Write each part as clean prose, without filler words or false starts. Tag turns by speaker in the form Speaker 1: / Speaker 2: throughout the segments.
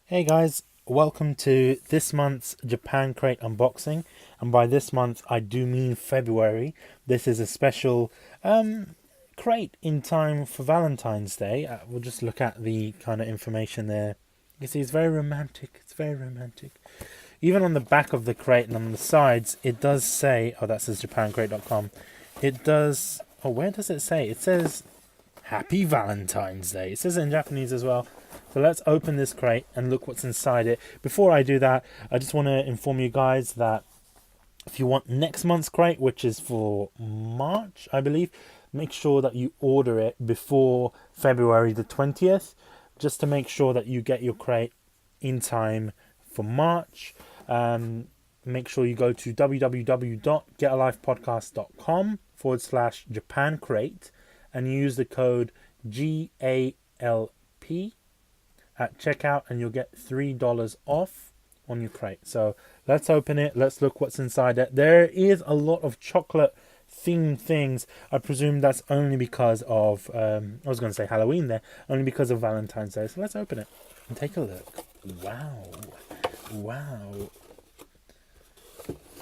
Speaker 1: Hey guys, welcome to this month's Japan Crate unboxing. And by this month, I do mean February. This is a special crate in time for Valentine's Day. We'll just look at the kind of information there. You see, it's very romantic. It's very romantic. Even on the back of the crate and on the sides, it does say, oh, that says japancrate.com. It does, oh, where does it say? It says Happy Valentine's Day. It says it in Japanese as well. So let's open this crate and look what's inside it. Before I do that, I just want to inform you guys that if you want next month's crate, which is for March, I believe, make sure that you order it before February the 20th, just to make sure that you get your crate in time for March. Make sure you go to www.getalifepodcast.com/Japan Crate and use the code GALP at checkout, and you'll get $3 off on your crate. So let's open it. Let's look what's inside it. There is a lot of chocolate themed things. I presume that's only because of I was going to say Halloween there, only because of Valentine's Day. So let's open it and take a look. Wow.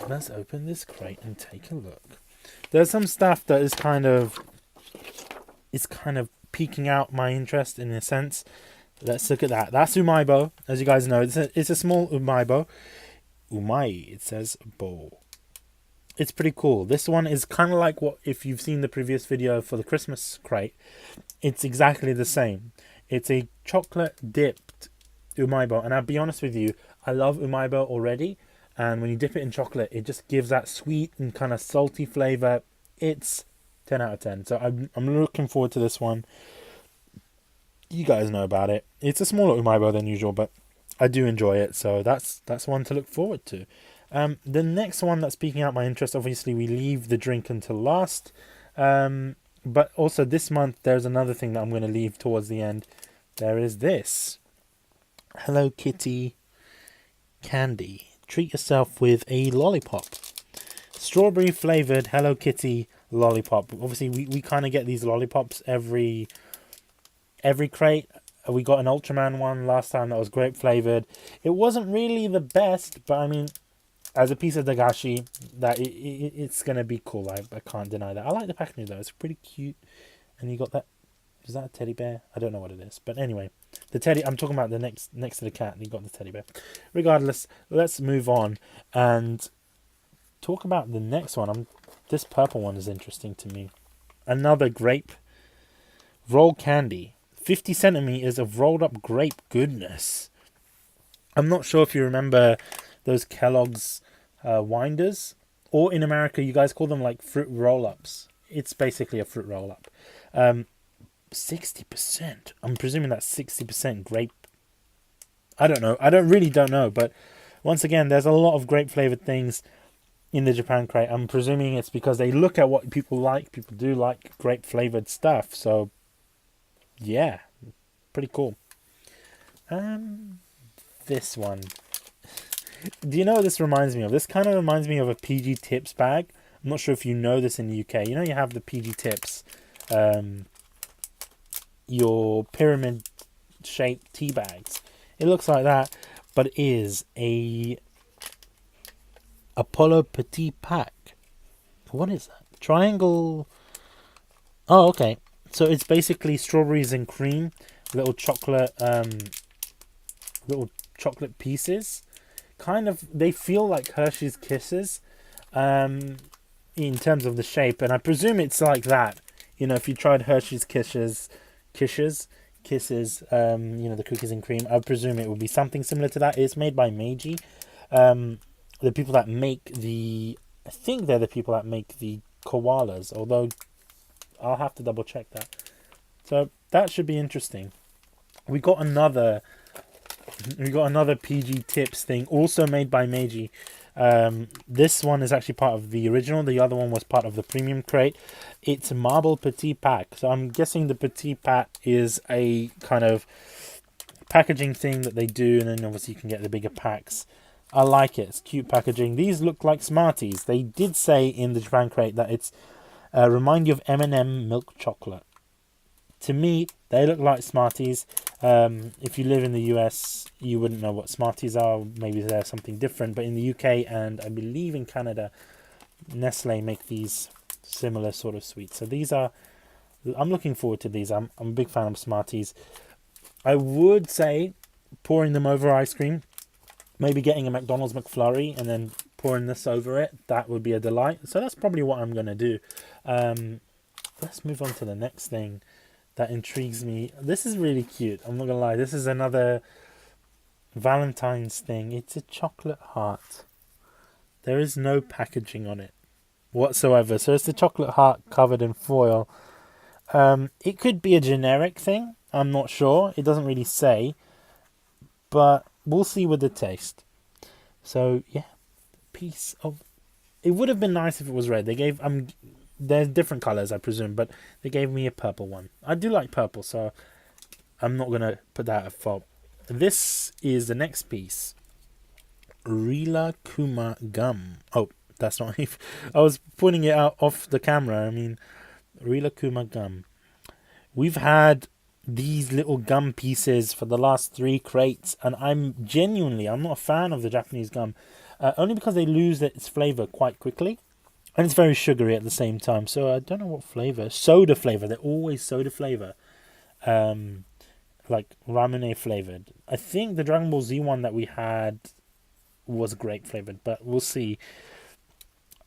Speaker 1: Let's open this crate and take a look. There's some stuff that is kind of piquing out my interest in a sense. Let's look at that. That's Umaibo. As you guys know, it's a small Umaibo. Umai, it says bowl. It's pretty cool. This one is kind of like what, if you've seen the previous video for the Christmas crate, it's exactly the same. It's a chocolate dipped Umaibo. And I'll be honest with you, I love Umaibo already. And when you dip it in chocolate, it just gives that sweet and kind of salty flavor. It's 10 out of 10. So I'm looking forward to this one. You guys know about it. It's a smaller Umaibo than usual, but I do enjoy it. So that's one to look forward to. The next one that's piquing out my interest, obviously we leave the drink until last. But also this month, there's another thing that I'm going to leave towards the end. There is this. Hello Kitty candy. Treat yourself with a lollipop. Strawberry flavored Hello Kitty lollipop. Obviously, we kind of get these lollipops every crate. We got an Ultraman one last time that was grape flavored. It wasn't really the best, but I mean, as a piece of dagashi, that it's gonna be cool. I can't deny that. I like the packaging though; it's pretty cute. And you got that. Is that a teddy bear? I don't know what it is, but anyway, the teddy. I'm talking about the next to the cat. And you got the teddy bear. Regardless, let's move on and talk about the next one. This purple one is interesting to me. Another grape roll candy. 50 centimeters of rolled up grape goodness. I'm not sure if you remember those Kellogg's winders, or in America you guys call them like fruit roll-ups. It's basically a fruit roll-up. 60%. I'm presuming that's 60% grape. I don't know. I don't know. But once again, there's a lot of grape flavored things in the Japan crate. I'm presuming it's because they look at what people like. People do like grape flavored stuff. So yeah, pretty cool. This one. Do you know what this reminds me of? This kind of reminds me of a PG Tips bag. I'm not sure if you know this in the UK. You know, you have the PG Tips, your pyramid shaped tea bags. It looks like that, but it is a Apollo Petit Pack. What is that? Triangle. Oh, okay. So it's basically strawberries and cream, little chocolate pieces. Kind of, they feel like Hershey's Kisses, in terms of the shape, and I presume it's like that. You know, if you tried Hershey's Kisses, the cookies and cream, I presume it would be something similar to that. It's made by Meiji. The people that make I think they're the people that make the koalas, although I'll have to double check that. So that should be interesting. We got another PG Tips thing, also made by Meiji. This one is actually part of the original. The other one was part of the premium crate. It's Marble Petit Pack. So I'm guessing the Petit Pack is a kind of packaging thing that they do, and then obviously you can get the bigger packs. I like it. It's cute packaging. These look like Smarties. They did say in the Japan crate that it's remind you of M&M milk chocolate. To me, they look like Smarties. If you live in the US, you wouldn't know what Smarties are. Maybe they're something different. But in the UK and I believe in Canada, Nestle make these similar sort of sweets. So these are, I'm looking forward to these. I'm a big fan of Smarties. I would say pouring them over ice cream, maybe getting a McDonald's McFlurry and then pouring this over it, that would be a delight. So that's probably what I'm going to do. Let's move on to the next thing that intrigues me. This is really cute. I'm not going to lie. This is another Valentine's thing. It's a chocolate heart. There is no packaging on it whatsoever. So it's the chocolate heart covered in foil. It could be a generic thing. I'm not sure. It doesn't really say. But we'll see with the taste. So, yeah. Piece of... It would have been nice if it was red. They gave... There's different colours, I presume. But they gave me a purple one. I do like purple, so I'm not going to put that at fault. This is the next piece. Rila Kuma gum. Oh, that's not... I was putting it out off the camera. I mean, Rila Kuma gum. We've had these little gum pieces for the last 3 crates, and I'm not a fan of the Japanese gum, only because they lose its flavour quite quickly, and it's very sugary at the same time. So I don't know what flavour. Soda flavour. They're always soda flavour, like ramen flavoured. I think the Dragon Ball Z one that we had was grape flavoured, but we'll see.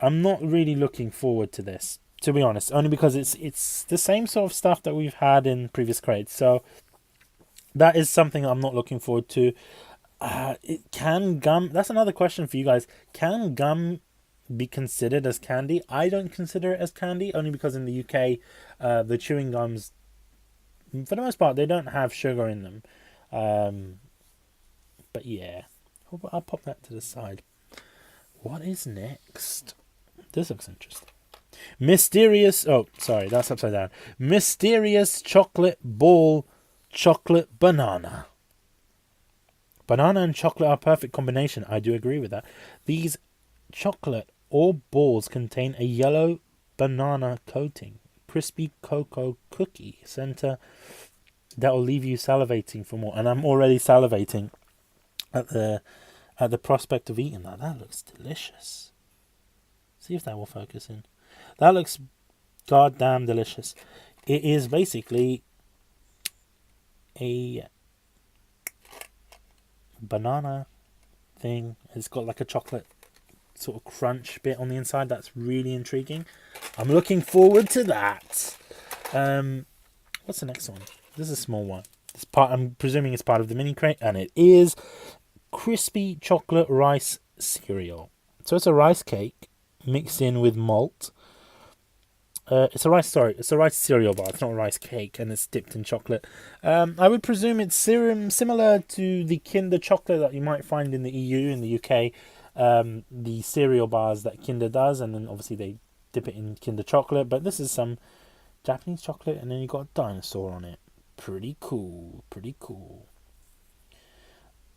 Speaker 1: I'm not really looking forward to this, to be honest, only because it's the same sort of stuff that we've had in previous crates. So that is something I'm not looking forward to. Can gum... That's another question for you guys. Can gum be considered as candy? I don't consider it as candy, only because in the UK, the chewing gums, for the most part, they don't have sugar in them. But yeah, I'll pop that to the side. What is next? This looks interesting. Mysterious... Oh, sorry, that's upside down. Mysterious chocolate ball chocolate banana. Banana and chocolate are a perfect combination. I do agree with that. These chocolate or balls contain a yellow banana coating. Crispy cocoa cookie center that will leave you salivating for more. And I'm already salivating at the prospect of eating that. That looks delicious. See if that will focus in. That looks goddamn delicious. It is basically a banana thing. It's got like a chocolate sort of crunch bit on the inside. That's really intriguing. I'm looking forward to that. What's the next one? This is a small one. I'm presuming it's part of the mini crate, and it is crispy chocolate rice cereal. So it's a rice cake mixed in with malt. It's a rice cereal bar. It's not a rice cake, and it's dipped in chocolate. I would presume it's similar to the Kinder chocolate that you might find in the EU, in the UK. The cereal bars that Kinder does, and then obviously they dip it in Kinder chocolate. But this is some Japanese chocolate, and then you got a dinosaur on it. Pretty cool. Pretty cool.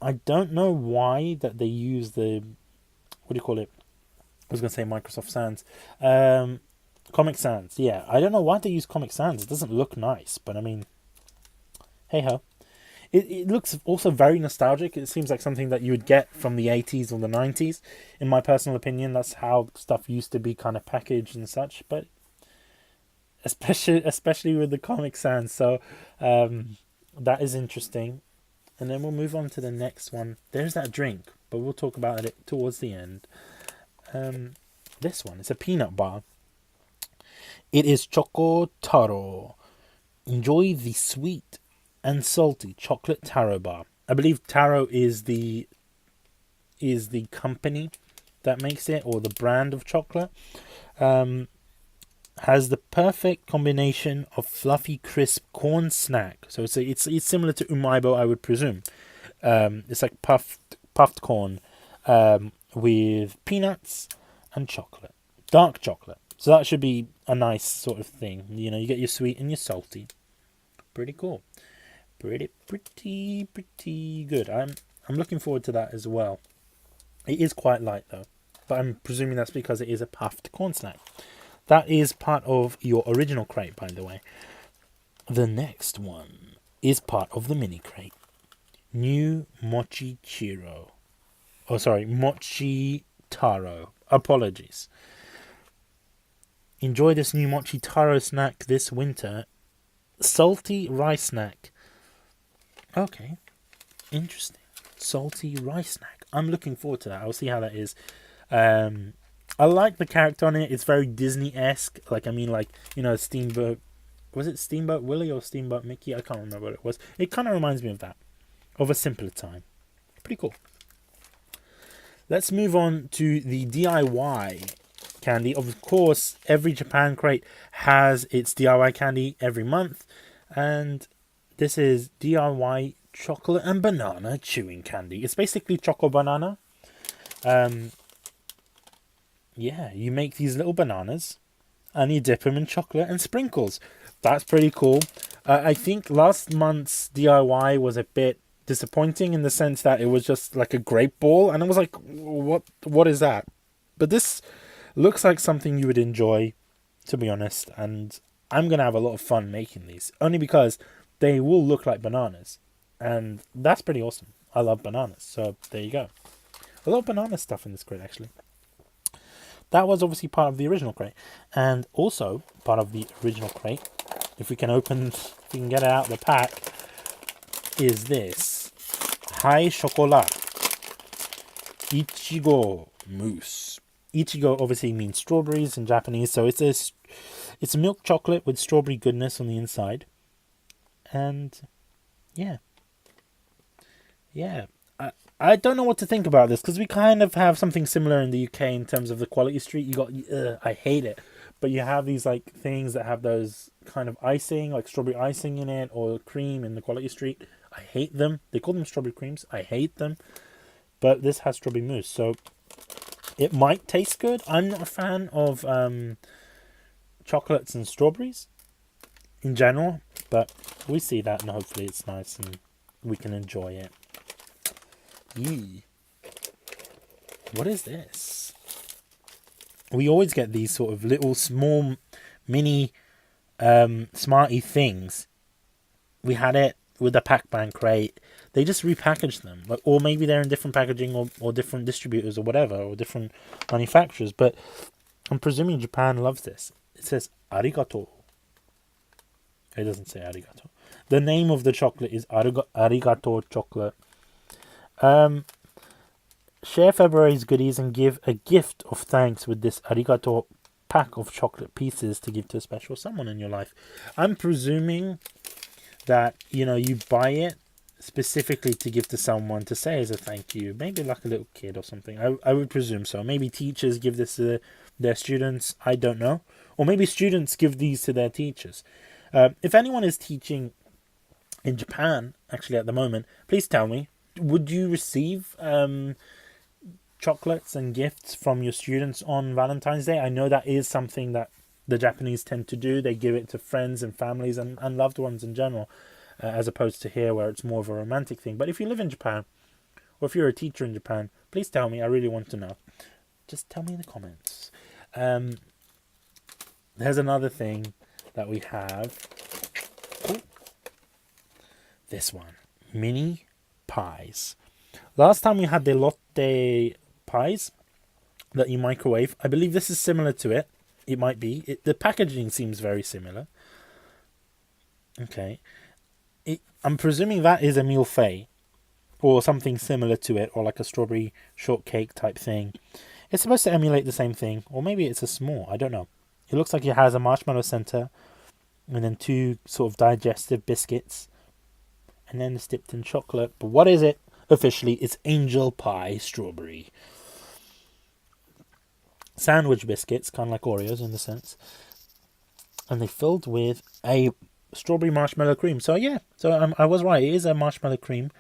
Speaker 1: I don't know why that they use the... What do you call it? I was going to say Microsoft Sans. Comic Sans, yeah. I don't know why they use Comic Sans. It doesn't look nice, but I mean, hey ho. It looks also very nostalgic. It seems like something that you would get from the 80s or the 90s. In my personal opinion, that's how stuff used to be kind of packaged and such. But especially with the Comic Sans, so that is interesting. And then we'll move on to the next one. There's that drink, but we'll talk about it towards the end. This one, it's a peanut bar. It is Choco Taro. Enjoy the sweet and salty chocolate taro bar. I believe Taro is the company that makes it, or the brand of chocolate. Has the perfect combination of fluffy, crisp corn snack. So it's similar to Umaibo, I would presume. It's like puffed corn with peanuts and chocolate, dark chocolate. So that should be a nice sort of thing. You know, you get your sweet and your salty. Pretty cool. Pretty good. I'm looking forward to that as well. It is quite light though, but I'm presuming that's because it is a puffed corn snack. That is part of your original crate, by the way. The next one. is part of the mini crate. New Mochi Chiro. Oh, sorry, Mochi Taro. Apologies. Enjoy this new Mochi Taro snack this winter. Salty rice snack. Okay, interesting. Salty rice snack. I'm looking forward to that. I'll see how that is. I like the character on it. It's very Disney-esque. Like, I mean, like, you know, Steamboat. Was it Steamboat Willie or Steamboat Mickey? I can't remember what it was. It kind of reminds me of that. Of a simpler time. Pretty cool. Let's move on to the DIY candy. Of course, every Japan crate has its DIY candy every month. And this is DIY chocolate and banana chewing candy. It's basically choco banana. Yeah, you make these little bananas and you dip them in chocolate and sprinkles. That's pretty cool. I think last month's DIY was a bit disappointing in the sense that it was just like a grape ball, and I was like, what is that? But this looks like something you would enjoy, to be honest, and I'm gonna have a lot of fun making these, only because they will look like bananas, and that's pretty awesome. I love bananas, so there you go. A lot of banana stuff in this crate, actually. That was obviously part of the original crate, and also part of the original crate, if we can get it out of the pack, is this Hai Chocolat Ichigo Mousse. Ichigo obviously means strawberries in Japanese, so it's milk chocolate with strawberry goodness on the inside. And yeah, I don't know what to think about this, because we kind of have something similar in the UK in terms of the quality street. You got, I hate it, but you have these like things that have those kind of icing, like strawberry icing in it, or cream in the quality street. I hate them. They call them strawberry creams. I hate them. But this has strawberry mousse, so it might taste good. I'm not a fan of chocolates and strawberries in general, but we see that, and hopefully it's nice and we can enjoy it. Yee. What is this? We always get these sort of little small mini Smarty things. We had it with the Pac-Man crate. They just repackaged them, like, or maybe they're in different packaging, or different distributors or whatever, or different manufacturers, but I'm presuming Japan loves this. It says arigato. It doesn't say arigato. The name of the chocolate is arigato chocolate. Share February's goodies and give a gift of thanks with this arigato pack of chocolate pieces to give to a special someone in your life. I'm presuming that, you know, you buy it specifically to give to someone to say as a thank you, maybe like a little kid or something. I would presume so. Maybe teachers give this to their students. I don't know. Or maybe students give these to their teachers. If anyone is teaching in Japan, actually at the moment, please tell me, would you receive chocolates and gifts from your students on Valentine's Day? I know that is something that the Japanese tend to do. They give it to friends and families and loved ones in general, as opposed to here where it's more of a romantic thing. But if you live in Japan, or if you're a teacher in Japan, please tell me. I really want to know. Just tell me in the comments. There's another thing that we have. Ooh. This one. Mini pies. Last time we had the Lotte pies that you microwave. I believe this is similar to it. It might be. The packaging seems very similar. Okay. I'm presuming that is a milfei, or something similar to it, or like a strawberry shortcake type thing. It's supposed to emulate the same thing, or maybe it's a s'more. I don't know. It looks like it has a marshmallow center, and then two sort of digestive biscuits, and then it's dipped in chocolate. But what is it? Officially, it's angel pie strawberry. Sandwich biscuits, kind of like Oreos in the sense. And they filled with a strawberry marshmallow cream. So yeah, so I was right. It is a marshmallow cream.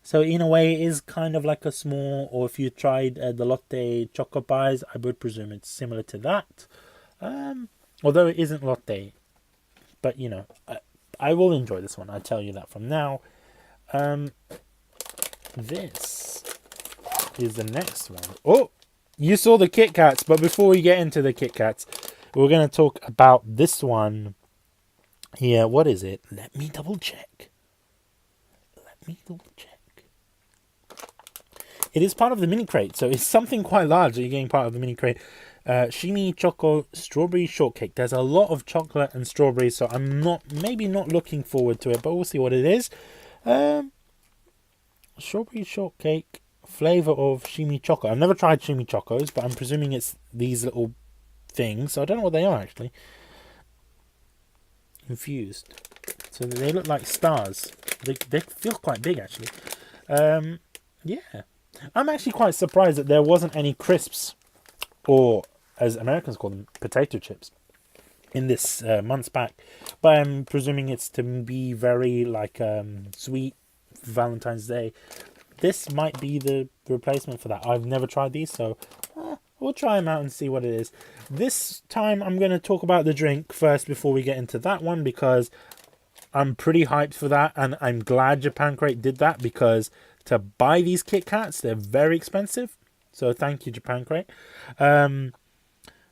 Speaker 1: So in a way, it is kind of like a small, or if you tried the Lotte choco pies, I would presume it's similar to that. Although it isn't Lotte. But, you know, I will enjoy this one. I tell you that from now. This is the next one. Oh, you saw the Kit Kats, but before we get into the Kit Kats, we're going to talk about this one here. What is it? Let me double check. me double check. It is part of the mini crate, so it's something quite large that you're getting part of the mini crate. Shimi Choco Strawberry Shortcake. There's a lot of chocolate and strawberries, so I'm maybe not looking forward to it, but we'll see what it is. Strawberry Shortcake, flavor of Shimi Choco. I've never tried Shimi Chocos, but I'm presuming it's these little things. So I don't know what they are, actually. Infused. So they look like stars. They feel quite big, actually. Yeah. I'm actually quite surprised that there wasn't any crisps, or as Americans call them, potato chips, in this month's pack. But I'm presuming it's to be very like sweet for Valentine's Day. This might be the replacement for that. I've never tried these, so we'll try them out and see what it is. This time I'm going to talk about the drink first before we get into that one, because I'm pretty hyped for that, and I'm glad Japan Crate did that, because to buy these Kit Kats, they're very expensive. So thank you, Japan Crate.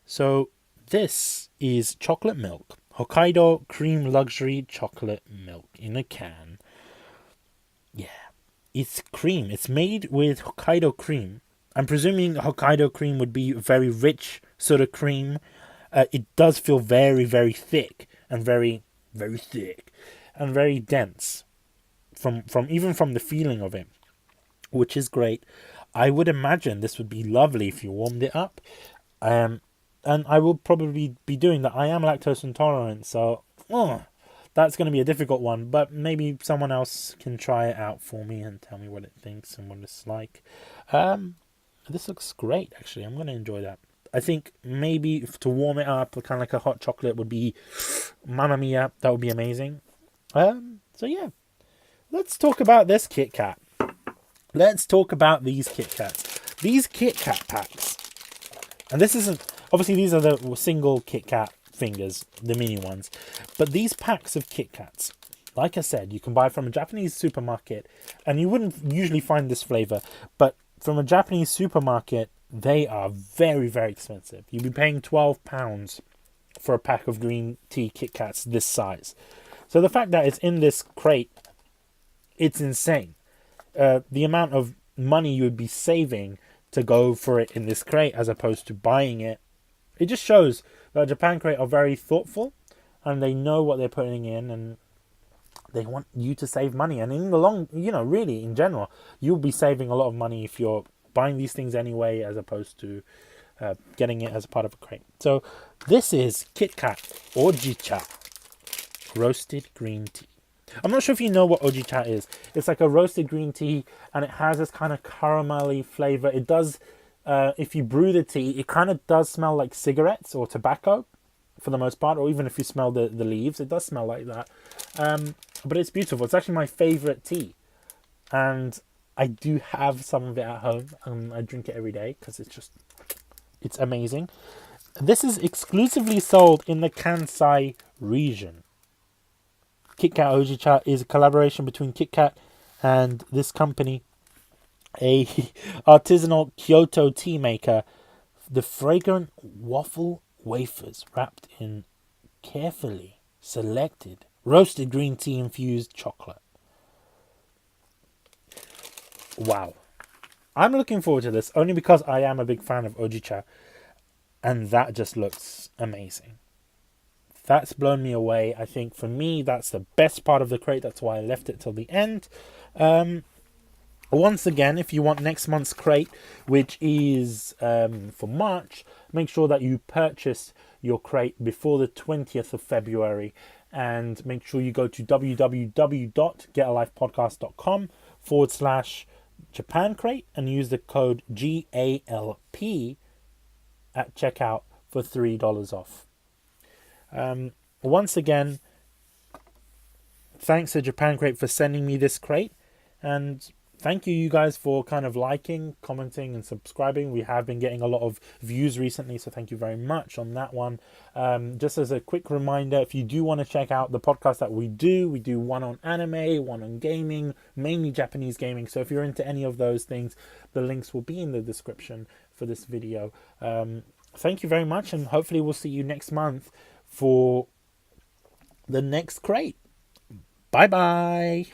Speaker 1: So this is chocolate milk. Hokkaido cream luxury chocolate milk in a can. Yeah. It's cream. It's made with Hokkaido cream. I'm presuming Hokkaido cream would be very rich sort of cream. It does feel very, very thick and very, very thick and very dense from even from the feeling of it, which is great. I would imagine this would be lovely if you warmed it up. And I will probably be doing that. I am lactose intolerant, so that's going to be a difficult one. But maybe someone else can try it out for me and tell me what it thinks and what it's like. This looks great, actually. I'm going to enjoy that. I think maybe to warm it up, kind of like a hot chocolate would be, mamma mia, that would be amazing. So yeah, let's talk about this Kit Kat. Let's talk about these Kit Kats. These Kit Kat packs. And this isn't... Obviously, these are the single Kit Kat fingers, the mini ones. But these packs of Kit Kats, like I said, you can buy from a Japanese supermarket. And you wouldn't usually find this flavor. But from a Japanese supermarket, they are very, very expensive. You'd be paying £12 for a pack of green tea Kit Kats this size. So the fact that it's in this crate, it's insane. The amount of money you would be saving to go for it in this crate as opposed to buying it. It just shows that Japan Crate are very thoughtful and they know what they're putting in, and they want you to save money. And in the long, really in general, you'll be saving a lot of money if you're buying these things anyway as opposed to getting it as a part of a crate. So this is Kit Kat Ojicha roasted green tea. I'm not sure if you know what ojicha is. It's like a roasted green tea, and it has this kind of caramelly flavor. It does, if you brew the tea, it kind of does smell like cigarettes or tobacco for the most part, or even if you smell the leaves, it does smell like that. But it's beautiful. It's actually my favorite tea, and I do have some of it at home, and I drink it every day because it's amazing. This is exclusively sold in the Kansai region. Kit Kat Ojicha is a collaboration between Kit Kat and this company, a artisanal Kyoto tea maker. The fragrant waffle wafers wrapped in carefully selected roasted green tea infused chocolate. Wow. I'm looking forward to this only because I am a big fan of Ojicha, and that just looks amazing. That's blown me away. I think for me, that's the best part of the crate. That's why I left it till the end. Once again, if you want next month's crate, which is for March, make sure that you purchase your crate before the 20th of February. And make sure you go to www.getalifepodcast.com/Japan Crate and use the code GALP at checkout for $3 off. Once again, thanks to Japan Crate for sending me this crate, and thank you guys for kind of liking, commenting and subscribing. We have been getting a lot of views recently, so thank you very much on that one. Just as a quick reminder, if you do want to check out the podcast that we do one on anime, one on gaming, mainly Japanese gaming. So if you're into any of those things, the links will be in the description for this video. Thank you very much, and hopefully we'll see you next month for the next crate. Bye bye.